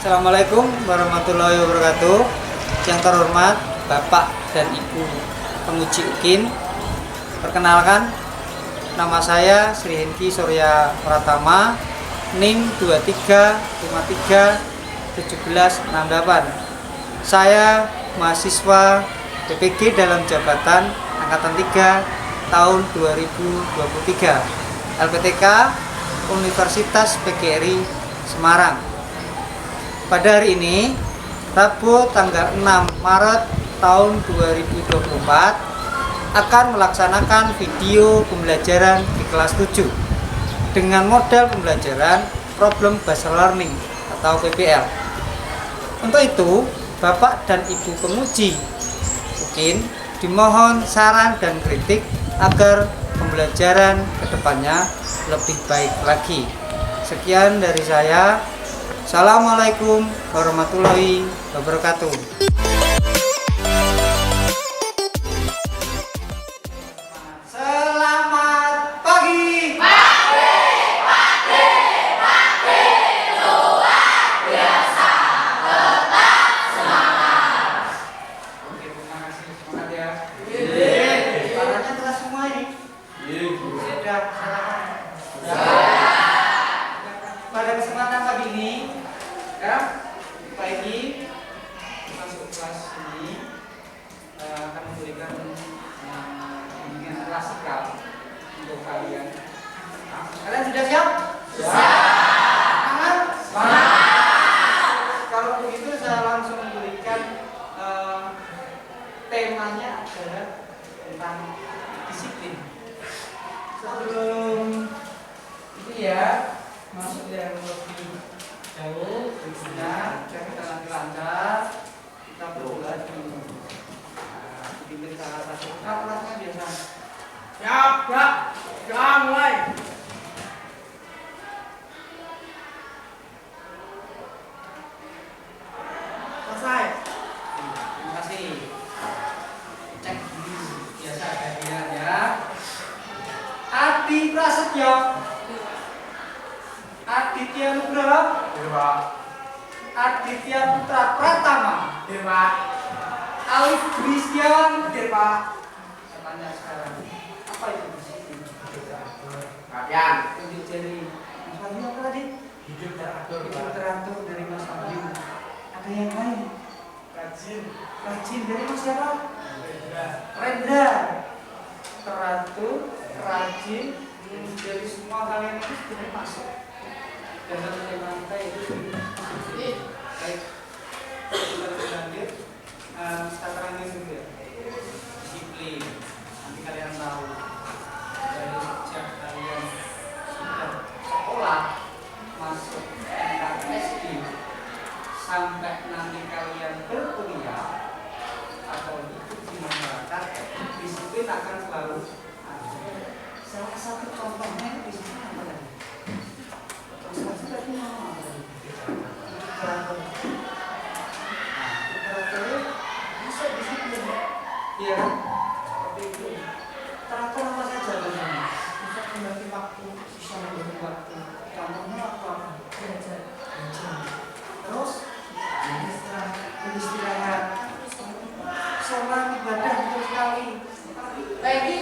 Assalamualaikum warahmatullahi wabarakatuh. Yang terhormat Bapak dan Ibu penguji UKIN, perkenalkan, nama saya Sri Hengki Surya Pratama, NIM 23531768. Saya mahasiswa PPG dalam jabatan Angkatan 3 tahun 2023, LPTK Universitas PGRI Semarang. Pada hari ini, Rabu tanggal 6 Maret tahun 2024, akan melaksanakan video pembelajaran di kelas 7 dengan model pembelajaran Problem Based Learning atau PBL. Untuk itu, Bapak dan Ibu penguji UKIN dimohon saran dan kritik agar pembelajaran kedepannya lebih baik lagi. Sekian dari saya. Assalamualaikum warahmatullahi wabarakatuh. Selamat pagi. Luar biasa. Tetap semangat. Oke, terima kasih. Semangat ya. Suaranya jelas semua ini. Sudah. Pada kesempatan pagi ini, pagi masuk kelas ini akan memberikan bimbingan klasikal untuk kalian. Kalian sudah siap? Siap. Semangat. Kalau begitu saya langsung memberikan temanya adalah tentang disiplin. Sebelum itu ya, masuk yang lebih jauh, berguna, kita nanti lancar, kita berulang bimbing salah satu kelasnya biasa. Siap, Pak. Sudah mulai. Selesai. Terima kasih. Cek dulu, biasa kajian ya. Adi Prasetyo, Aditya Nugroho, Aditya Putra Pratama, Alif Dwi Setiawan, saya tanya sekarang, apa itu disiplin? Perhatian. Tunjuk jari. Mas Wahyu apa tadi? Hidup teratur dari Mas Wahyu. Ada yang lain? Rajin dari Mas siapa? Rendra. Teratur, rajin, dari semua kalian itu sudah masuk. Dan satu lantai itu baik. Kita lanjut. Kita terangin dulu ya. Disiplin. Nanti kalian tahu dari sejak kalian sudah sekolah masuk tingkat SD sampai nanti kalian berkuliah atau hidup di masyarakat, disiplin akan selalu ada. Salah satu contohnya disiplin apa tadi? Iya kan? Seperti itu. Teratur apa saja bagaimana? Bisa membagi waktu, bisa membagi waktu. Contohnya apa? Belajar. Terus beristirahat. Sholat ibadah betul sekali. Lagi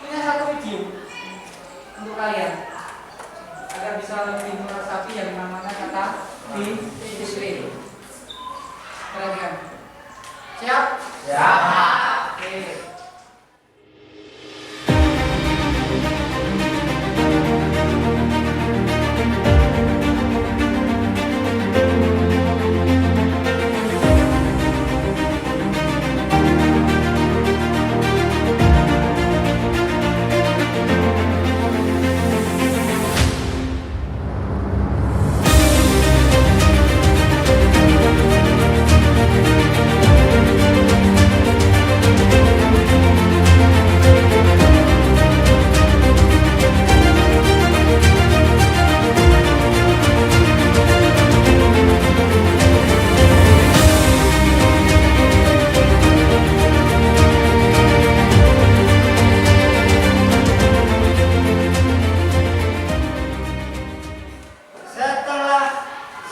punya satu video untuk kalian agar bisa lebih meresapi yang namanya kata disiplin. Perhatikan. Siap? Siap. Oke.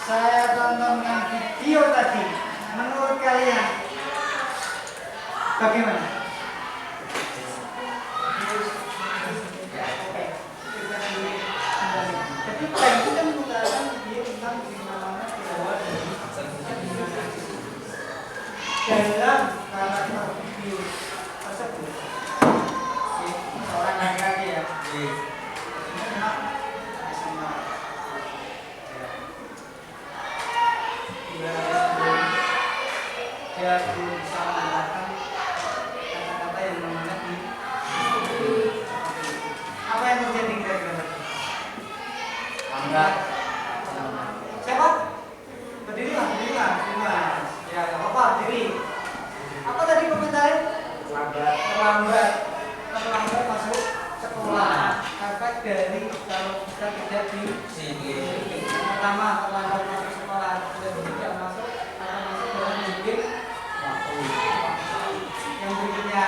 saya tontonkan Dio tadi, menurut kalian bagaimana? Jadi plan itu kan mengatakan dia tentang bagaimana berawal dari dalam karakter video tersebut. Seorang laki-laki ya. Dia bisa mengatakan kata-kata yang namanya apa yang terjadi kira-kira? Lambat. Siapa? Berdirilah. Ya, nggak apa-apa, berdiri. Apa tadi komentarnya? Terlambat masuk sekolah. Efek dari kalau kita tidak di sini. Pertama, terlambat masuk sekolah. Sudah tidak masuk, akan masuk dalam sedikit waktu. Yang berikutnya,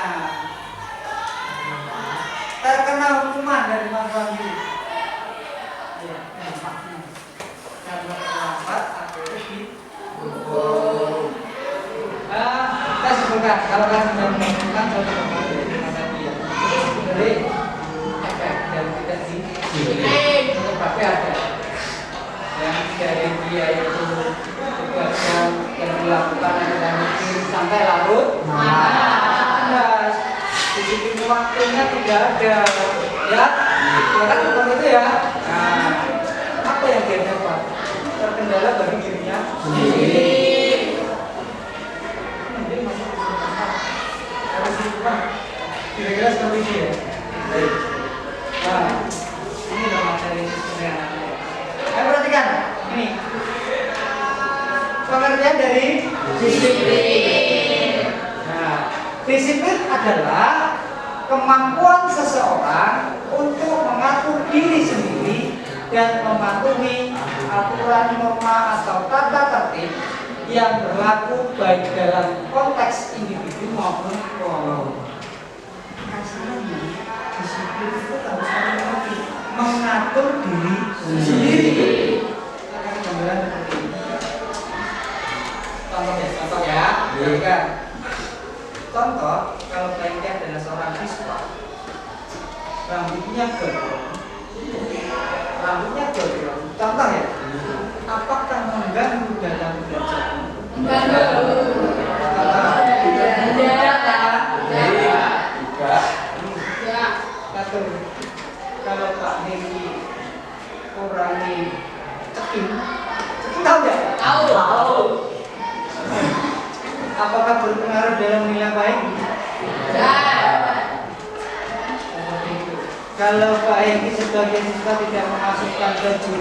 terkena hukuman dari masalah ini. Ya, karena terlambat akhirnya dihukum. Kita simpulkan kalau kalian sudah menemukan contoh dari masa dia dari efek dan tidak di sebabnya ada yang dari dia itu tugasnya yang dilakukan adalah mikir sampai larut malam. Disiplin waktunya tidak ada, ya kan seperti itu ya. Nah, apa yang dia dapat? Terkendala bagi dirinya sendiri. Kira-kira seperti itu ya. Nah, ini adalah materi sebenarnya. Ayo perhatikan, ini pengertian dari disiplin. Nah, disiplin adalah kemampuan seseorang untuk mengatur diri sendiri dan mematuhi aturan, norma atau tata tertib yang berlaku baik dalam konteks individu maupun kelompok. Kasarnya disiplin itu harus mengatur diri sendiri. Akan gambaran seperti ini. Contoh ya. Kan? Contoh, kalau Baiknya adalah seorang siswa, rambutnya gondrong. Contoh ya. Apakah mengganggu dalam belajar? Kalau Pak Hengki kurangi cekin tahu nggak? Tahu. Apakah berpengaruh dalam nilai baik? Kalau Pak Hengki sebagai siswa tidak memasukkan baju,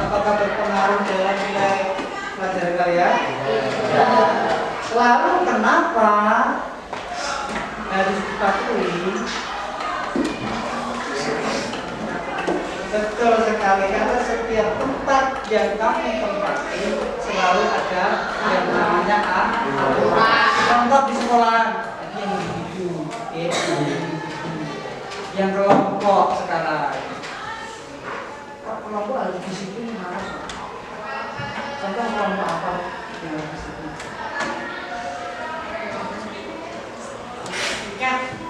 apakah berpengaruh dalam nilai pelajaran kalian? Lalu kenapa harus dipatuhi? Betul sekali, karena setiap tempat yang kamu tempati selalu ada yang namanya aturan. Contoh di sekolah, yang individu, yang kelompok sekarang. Kelompok harus disiplin harus. Contoh kelompok apa yang harus disiplin? Piket,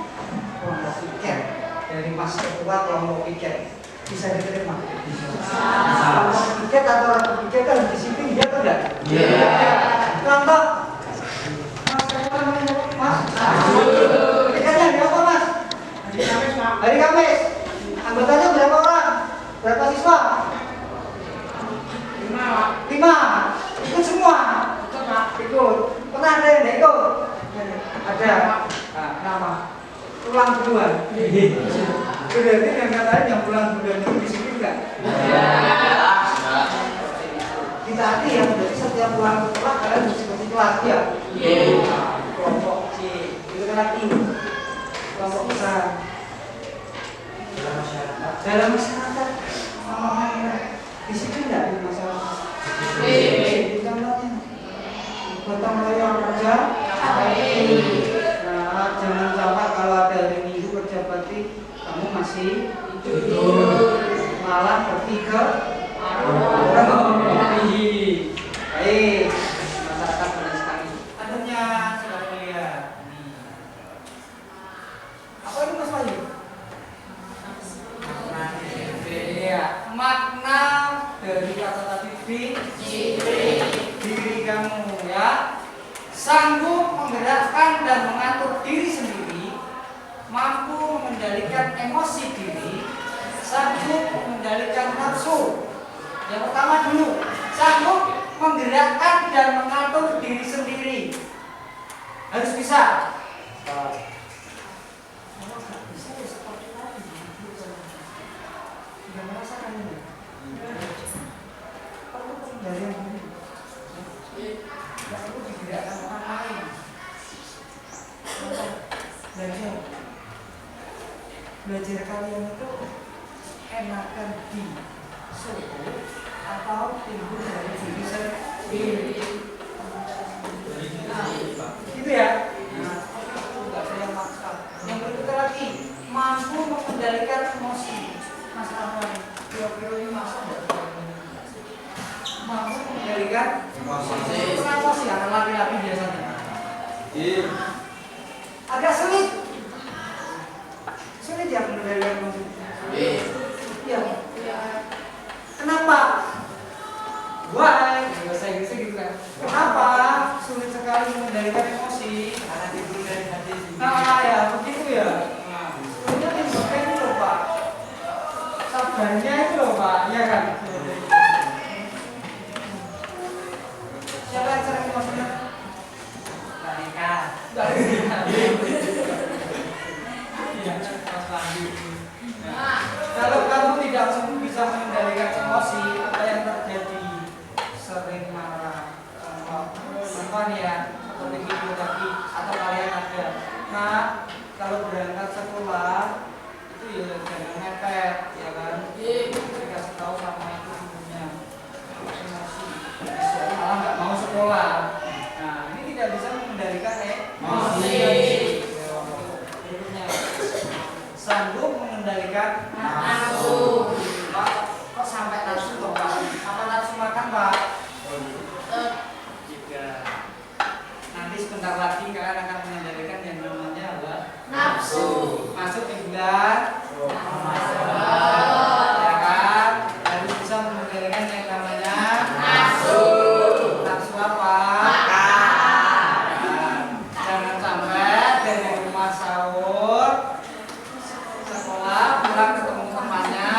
kelompok piket dari Mas Ketua kelompok piket. Bisa diterima? Bisa. Piket atau orang piket kan disiplin dia atau enggak? Iya. Contoh, Mas. Piketnya di apa Mas? Hari Kamis. Anggotanya berapa orang? Berapa siswa? 5. Ikut semua? Ikut. Pernah ada yang tidak ikut? Ada. Nah, kenapa? Pulang duluan. Berarti yang katanya yang pulang duluan itu disiplin nggak? Ditaati ya, berarti setiap pulang sekolah kalian harus seperti kelas ya? Kelompok C, itu kan lagi kelompok besar. Dalam masyarakat, disiplin nggak di masyarakat? Contohnya, gotong royong kerja. Nah, jangan sampai kalau ada hari Minggu kerja bakti kamu masih tidur, malah pergi ke baik. diri kamu ya. Sanggup menggerakkan dan mengatur diri sendiri, mampu mengendalikan emosi diri, sanggup mengendalikan nafsu. Yang pertama dulu, sanggup menggerakkan dan mengatur diri sendiri. Harus bisa. Kalau nggak bisa ya seperti tadi. Sudah merasakan ini. Perlu pengendalian diri. Nggak perlu digerakkan orang lain. Belajar kalian itu enakan di suku atau timbul dari diri sendiri. Nah, gitu ya. Nah, itu nggak ada yang maksa. Yang berikutnya lagi, mampu mengendalikan emosi. Mas Rahman, kira-kira ini masa nggak? Mampu mengendalikan emosi. Kenapa sih anak laki-laki biasanya? Agak sulit. Sulit ya mengendalikan emosi. Iya. Kenapa? Why? Bahasa Inggrisnya gitu kan. Kenapa sulit sekali mengendalikan emosi? Karena timbul dari hati. Nah ya begitu ya. Sulitnya timbulnya itu loh Pak. Sabarnya itu loh Pak, iya kan? Siapa yang sering emosinya? Mbak Nika. Mbak Nika. Kalau kamu tidak bisa mengendalikan emosi, apa yang terjadi? Sering marah, ya, atau begitu lagi, atau kalian ada. Nah, kalau berangkat sekolah itu ya jangan mepet, ya kan? Dikasih tahu sama itu ibunya emosi, malah nggak mau sekolah. Nah, ini tidak bisa mengendalikan emosi. Berikutnya, sanggup mengendalikan nafsu. Pak, kok sampai nafsu toh Pak? Apa nafsu makan Pak? Nanti sebentar lagi kalian akan mengendalikan yang namanya apa? Nafsu. Masuk di bulan ya kan? Harus bisa mengendalikan yang namanya nafsu. Nafsu apa? Jangan sampai dari rumah sahur sekolah pulang ketemu temannya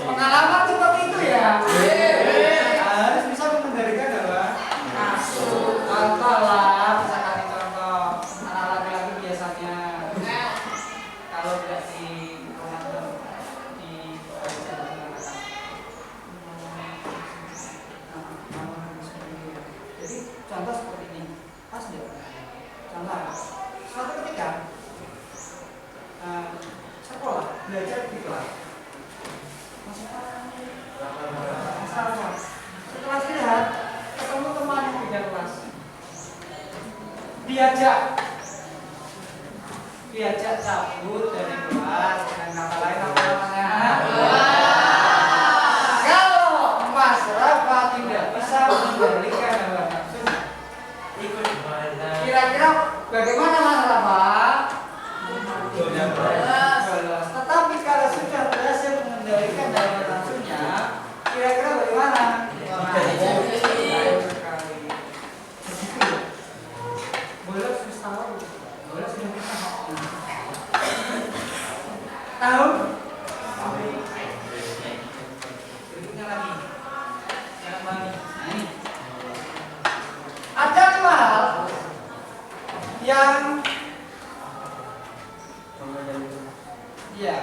pengalaman seperti itu ya. Harus bisa mengendalikan apa? Nafsu. Contoh lah, bisa kasih contoh. Anak laki-laki biasanya kalau tidak di rumah di jadi contoh seperti ini. Pas dia. Contoh. Suatu ketika sekolah belajar di kelas. Setelah istirahat, ketemu teman yang beda kelas. Diajak cabut dari kelas dengan kata lain apa namanya? Kalau Mas Rafa tidak bisa mengendalikan hawa nafsu, kira-kira bagaimana Mas Rafa? Tetapi kalau sudah berhasil mengendalikan hawa nafsunya, kira-kira bagaimana? Boleh susah, boleh tahu? Berikutnya lagi, yang mana? Ini ada 5 hal yang ya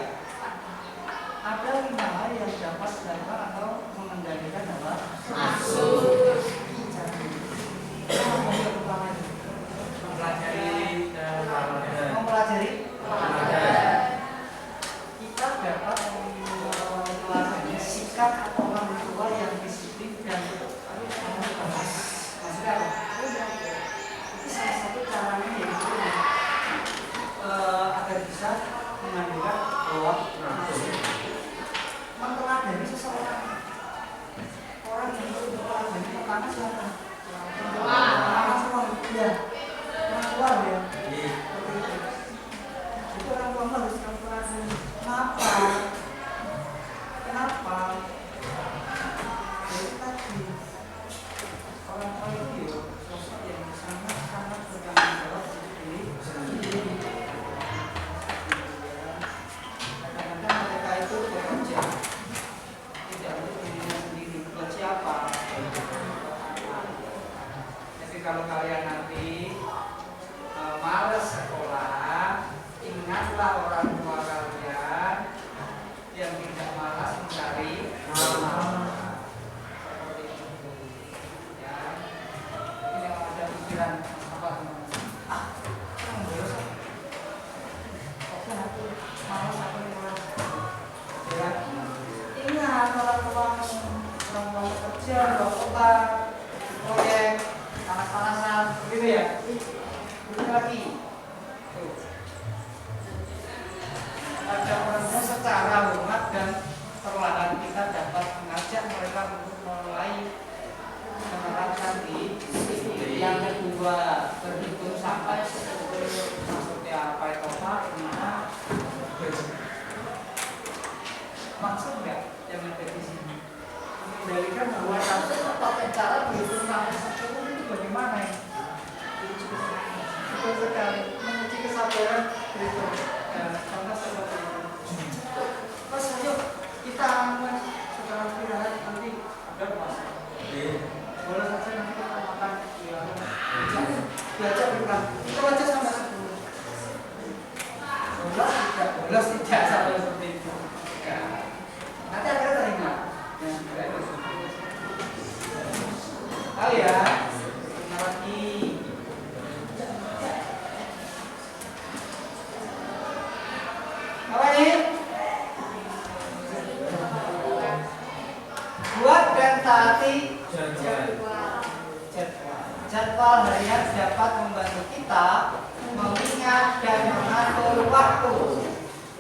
ada 5 hal yang dapat dilakukan atau mengendalikan apa? Nafsu. Mempelajari kita dapat meneladani sikap orang tua yang disiplin dan maksudnya apa? Itu salah satu caranya yaitu agar bisa mengandalkan bahwa meneladani seseorang. Orang yang meneladani pertama siapa? Pertama semua ya. Orang tua ya. Itu orang tua harus meneladani. Kenapa? kerja, bawa kota, proyek, panas-panasan, gitu ya. Ini lagi. Tuh. Ada orangnya secara hormat dan perlahan kita dapat mengajak mereka untuk mulai menerapkan di yang kedua, berhitung sampai 10. Maksudnya apa itu Pak? Maksud nggak yang ada di sini? Mengendalikan bahwa satu pakai cara berhitung sampai 10 itu bagaimana ya? Betul sekali, menguji kesabaran berhitung. Contoh seperti itu. Mas, ayo kita secara istirahat nanti ada puasa. Boleh saja nanti kita makan di belajar bukan itu aja sampai 10. 12 tidak sampai seperti itu. Ya. Nanti akhirnya terima. Tahu ya? Terima lagi. Apa ini? Buat dan taati jadwal harian dapat membantu kita mengingat dan mengatur waktu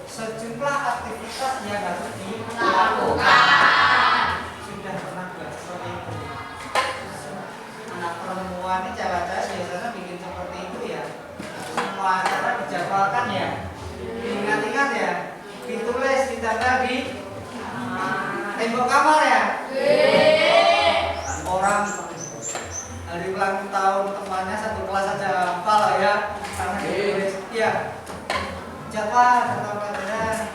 sejumlah aktivitas yang harus dilakukan. Sudah pernah nggak seperti itu? Anak perempuan ini cewek-cewek biasanya bikin seperti itu ya. Semua acara dijadwalkan ya. Ingat-ingat ya. Ditulis ditempel di tembok kamar ya. Orang hari ulang tahun temannya satu kelas aja hafal ya karena ditulis iya jadwal atau pelajaran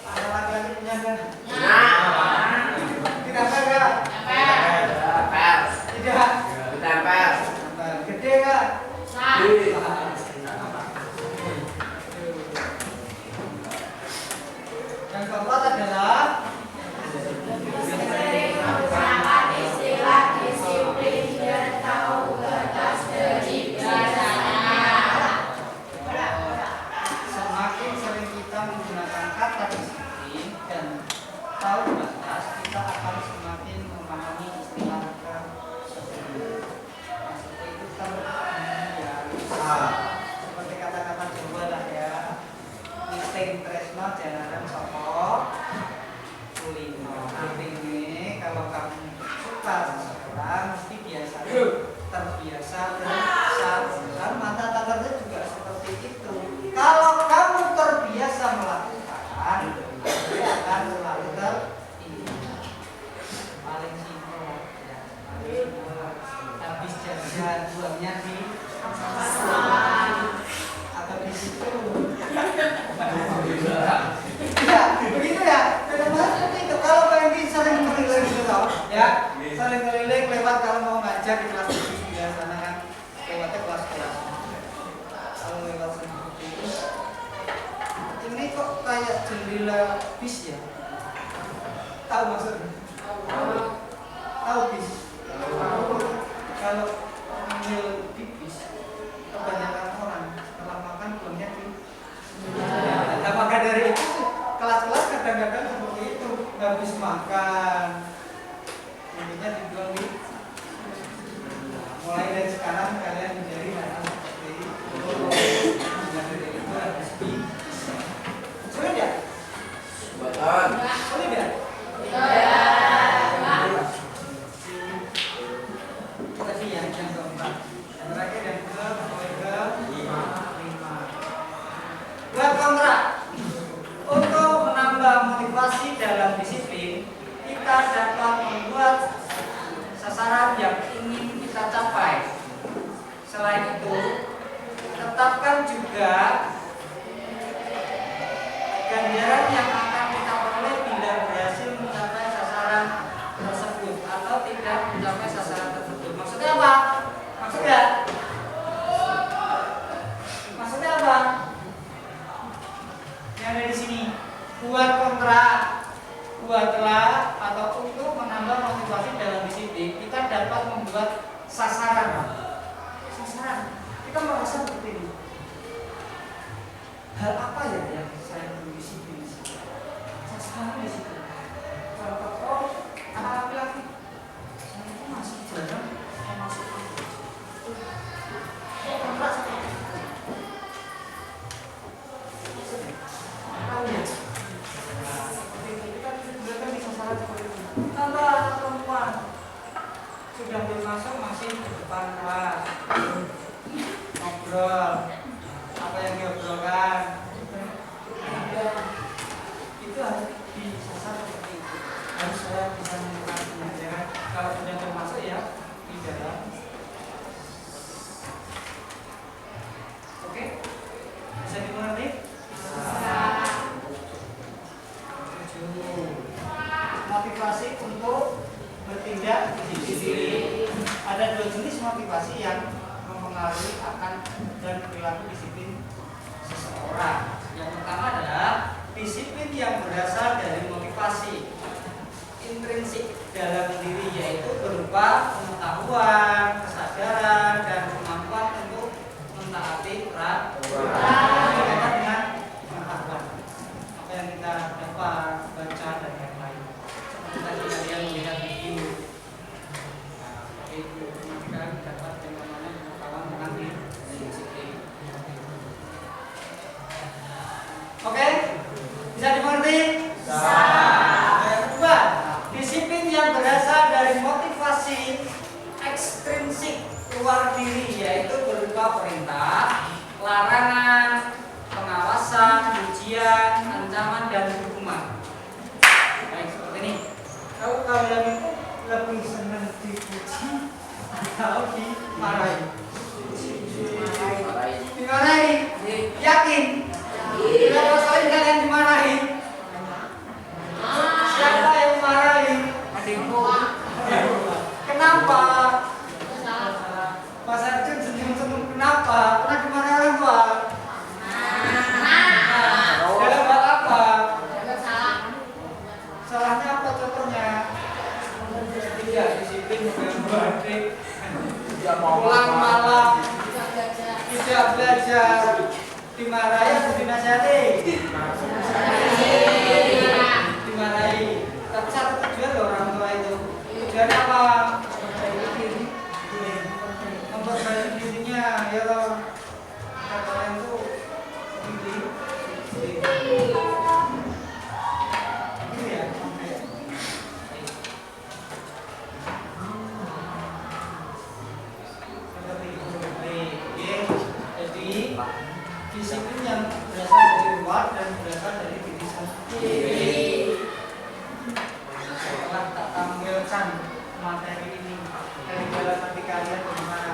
ada laki-laki punya kan? Tidak enggak? Tidak gede enggak? Yang keempat adalah semakin sering kita menggunakan kata disiplin dan tahu batas, kita akan semakin memahami istilah tersebut. Seperti itu terbiasa. Seperti kata-kata Jawa lah ya. Ngiting tresno jalanan sapa kulino. Ini kalau kamu suka seseorang mesti biasa terbiasa bersabar. Mata tataran juga seperti itu. Kalau kamu terbiasa melakukan, dia akan selalu teringat. Paling simpel ya. Habis jajan buangnya di atau di situ. Ya, begitu ya. Kadang-kadang seperti itu. Kalau pengen sering keliling gitu tau, ya, sering keliling lewat kalau mau ngajar di kelas di sana kan, lewatnya kelas-kelas. Kalau lewat seperti itu, ini kok kayak jendela bis ya? Tahu maksudnya? Tahu bis? Kalau ngambil di bis, kebanyakan orang setelah makan buangnya di. Nah, maka dari itu kelas-kelas kadang-kadang seperti itu, habis makan intinya dibuang di. Mulai dari sekarang kalian menjadi hal seperti itu. Dari itu harus di. Sulit ya? Sulit ya? Tadi yang keempat. Terakhir yang kelima. Buat kontrak. Untuk menambah motivasi dalam disiplin, kita dapat membuat sasaran yang ingin kita capai. Selain itu, tetapkan juga ganjaran yang akan kita peroleh bila berhasil mencapai sasaran tersebut atau tidak mencapai sasaran tersebut. Maksudnya apa? Maksudnya apa? Yang ada di sini, buat kontrak, buatlah atau untuk menambah motivasi dalam disiplin, kita dapat membuat sasaran. Kita merasa seperti ini. Hal apa ya yang saya perlu disiplin? Sasaran disiplin. Kalau anak laki-laki motivasi ke depan kelas. Ngobrol. Apa yang diobrolkan? Itu harus disasar seperti itu. Harus saya bisa menemukannya. Ya. Kalau sudah termasuk ya di dalam. Oke? Bisa dimengerti? Motivasi untuk bertindak disiplin. Ada dua jenis motivasi yang mempengaruhi akan dan perilaku disiplin seseorang. Yang pertama adalah disiplin yang berasal dari motivasi intrinsik dalam diri, yaitu berupa pengetahuan, kesadaran, dan kemampuan untuk mentaati peraturan. Berkaitan dengan pengetahuan, apa yang kita dapat baca dan yang lain. Seperti tadi kalian melihat video, itu kita dapat yang namanya pengetahuan tentang disiplin. Oke, bisa dimengerti? Bisa. Yang kedua, disiplin yang berasal dari motivasi ekstrinsik luar diri, yaitu berupa perintah, larangan, pengawasan, ujian, ancaman, dan hukuman. Baik, seperti ini. Kalau kalian itu lebih senang dipuji atau dimarahi? Dimarahi. Yakin? Kalau sering kalian dimarahi, siapa yang memarahi? Adikmu. Kenapa? Mas Arjun senyum-senyum, kenapa? Pernah dimarahi orang tua? Dalam hal apa? Salahnya apa contohnya? Tidak disiplin, pulang malam, tidak belajar, dimarahi atau dinasihati? Dimarahi. Tapi satu tujuan loh orang tua itu. Tujuan apa? Memperbaiki dirinya, ya loh. Kalian tuh ini ya. Seperti itu. Jadi disiplin yang berasal dari luar dan berasal dari diri sendiri. Setelah tak tampilkan materi ini dari dalam hati kalian, bagaimana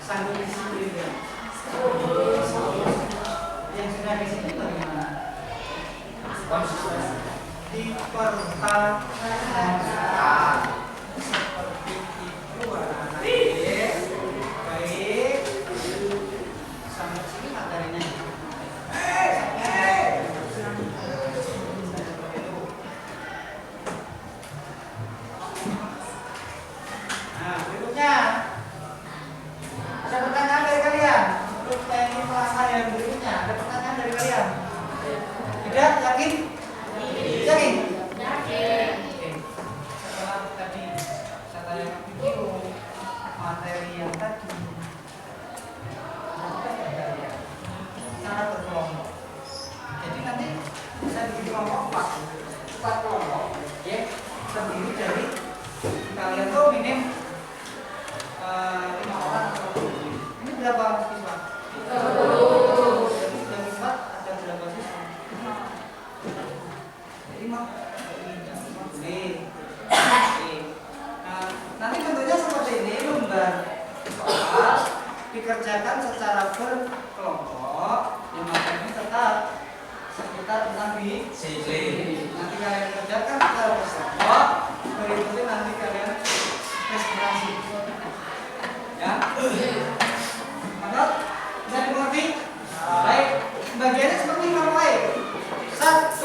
sanggup disiplin ya? Yang sudah disiplin bagaimana? Dipertahankan seperti itu anak-anak. Baik. Sampai sini materinya. Nah, berikutnya ada pertanyaan dari kalian untuk teknik pelaksana yang berikutnya. Ada pertanyaan dari kalian? Tidak? Yakin? Yakin? Yakin. Oke. Setelah tadi saya tanya video materi yang tadi, cara berkelompok. Jadi nanti bisa bikin kelompok 4 kelompok, ya, terdiri dari kalian tuh minim 5 orang atau 7. Ini berapa siswa? 30. Jadi dari 4 ada berapa siswa? 5. Boleh. Nah, nanti bentuknya seperti ini, lembar soal dikerjakan secara berkelompok. Yang materinya tetap seputar tentang disiplin. Nanti kalian kerjakan secara berkelompok. Berikutnya nanti kalian presentasi. Ya. Mantap? Bisa dimengerti? Baik. Bagiannya seperti kelompok lain. 1,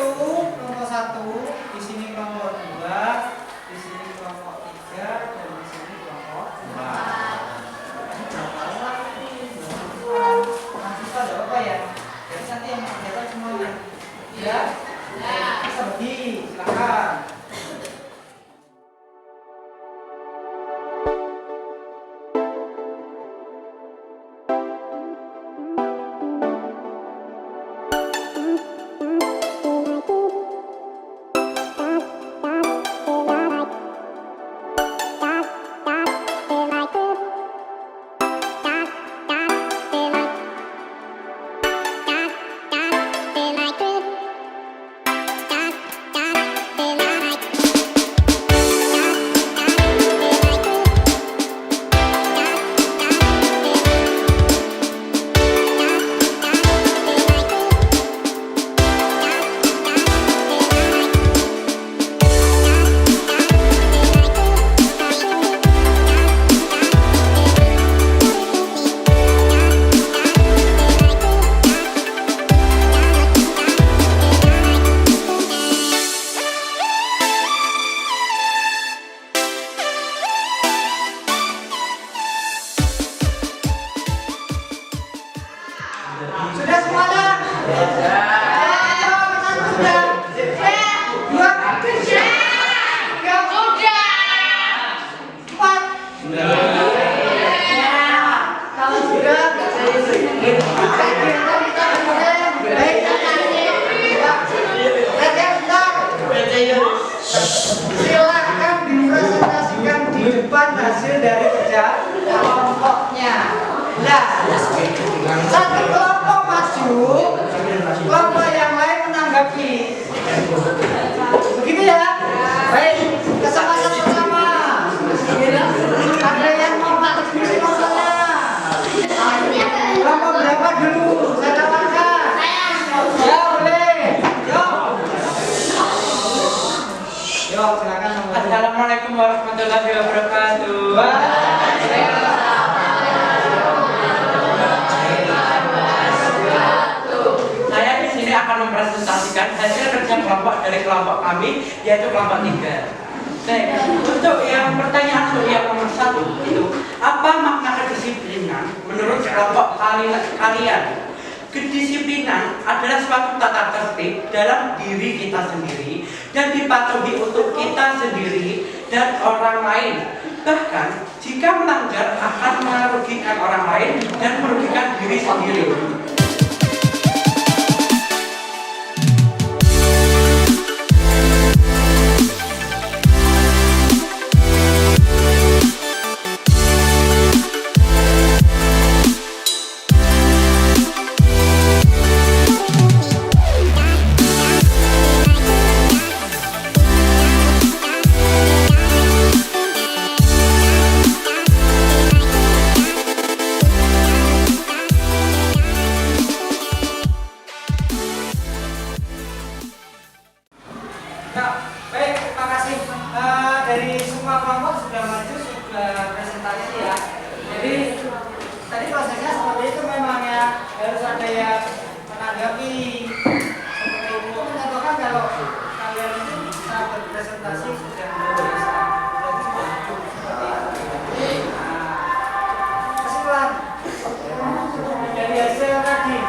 kelompok 1, di sini kelompok 2, di sini kelompok 3, dan di sini kelompok 4. Mahasiswa ada apa ya? Jadi nanti yang mengerjakan semuanya. Ya? Bisa bagi, silakan. Silakan dipresentasikan di depan hasil dari kerja kelompoknya. Nah, satu kelompok maju, kelompok yang lain menanggapi. Begitu ya? Baik, kesempatan pertama. Ada yang mau kontribusi masalahnya? Kelompok berapa dulu? Saya tawarkan. Ya boleh. Yuk, silakan. Assalamualaikum warahmatullahi wabarakatuh. Saya di sini akan mempresentasikan hasil kerja kelompok dari kelompok kami, yaitu kelompok 3. Baik, untuk yang pertanyaan untuk yang nomor 1 itu, apa makna kedisiplinan menurut kelompok kalian? Kedisiplinan adalah suatu tata tertib dalam diri kita sendiri dan dipatuhi untuk kita sendiri dan orang lain. Bahkan jika melanggar akan merugikan orang lain dan merugikan diri sendiri. Dari semua kelompok sudah maju, sudah presentasi ya. Jadi tadi prosesnya seperti itu memang ya, harus ada yang menanggapi seperti itu. Mencontohkan kalau kalian itu bisa berpresentasi sudah bisa, berarti sudah cukup seperti itu. Kesimpulan dari hasil tadi,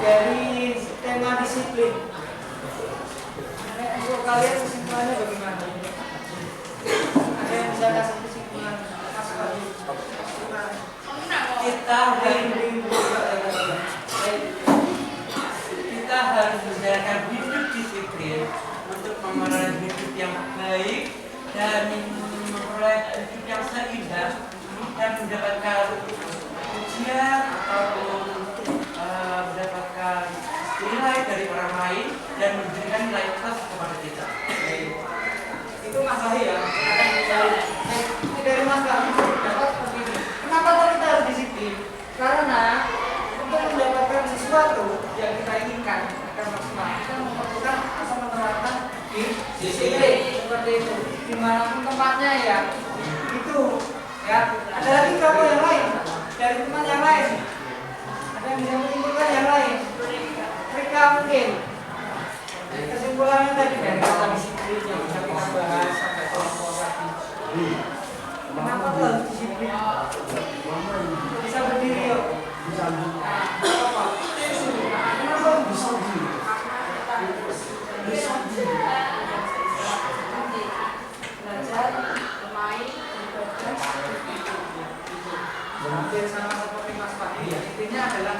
dari tema disiplin. Untuk kalian kesimpulannya bagaimana? Ada yang bisa kasih kesimpulan? Mas Fadil? Kita harus menjalankan hidup disiplin untuk memperoleh hidup yang baik dan memperoleh hidup yang seimbang dan mendapatkan ujian ataupun mendapatkan nilai dari orang lain dan memberikan nilai plus kepada kita. Itu Mas Wahyu ya. Ini dari Mas Wahyu dapat seperti ini. Kenapa kita harus disiplin? Karena untuk mendapatkan sesuatu yang kita inginkan agar maksimal, kita memerlukan atau menerapkan disiplin seperti itu. Dimanapun tempatnya ya, itu ya. Ada lagi kamu yang lain dari teman yang lain. Ada yang bisa menyimpulkan yang lain. Mereka mungkin kesimpulannya tadi dari kata disiplin yang bisa kita bahas sampai kelompok lagi. Kenapa tuh harus disiplin? Bisa berdiri yuk. Nah, apa? Kenapa bisa berdiri? Belajar, bermain, beribadah, hampir sama seperti Mas Fahri ya. Intinya adalah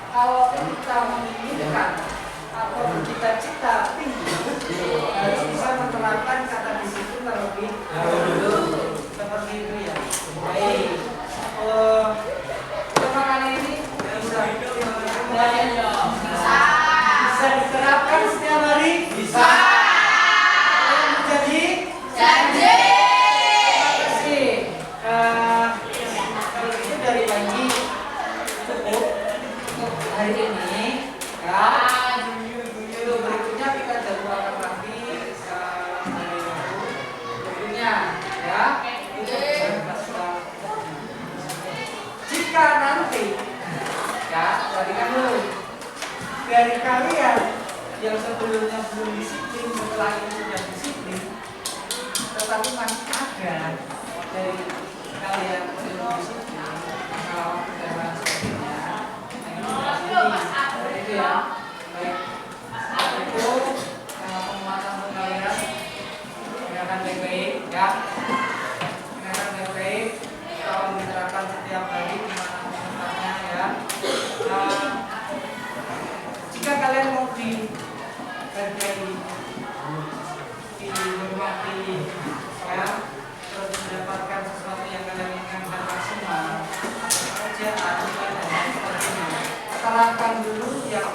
kalau kita menginginkan atau bercita-cita tinggi harus bisa menerapkan kata disiplin terlebih dahulu seperti itu ya. Baik, tema kali ini bisa diterapkan setiap hari. Bisa. Yang menjadi janji. Terima kasih. Kalau itu dari Panji cukup untuk hari ini ya. Berikutnya kita jadwalkan lagi berikutnya ya. Jika nanti ya dari kalian yang sebelumnya belum disiplin setelah ini sudah disiplin, tetapi masih ada dari kalian belum disiplin kalau dalam sebelumnya itu ya. Baik, itu penguatan untuk kalian. Dengarkan baik-baik ya. Dengarkan baik-baik. Tolong diterapkan setiap hari dimanapun tempatnya ya. Jika kalian mau dihargai ya, terus mendapatkan sesuatu yang kalian inginkan maksimal, pekerjaan dan lain sebagainya. Katakan dulu yang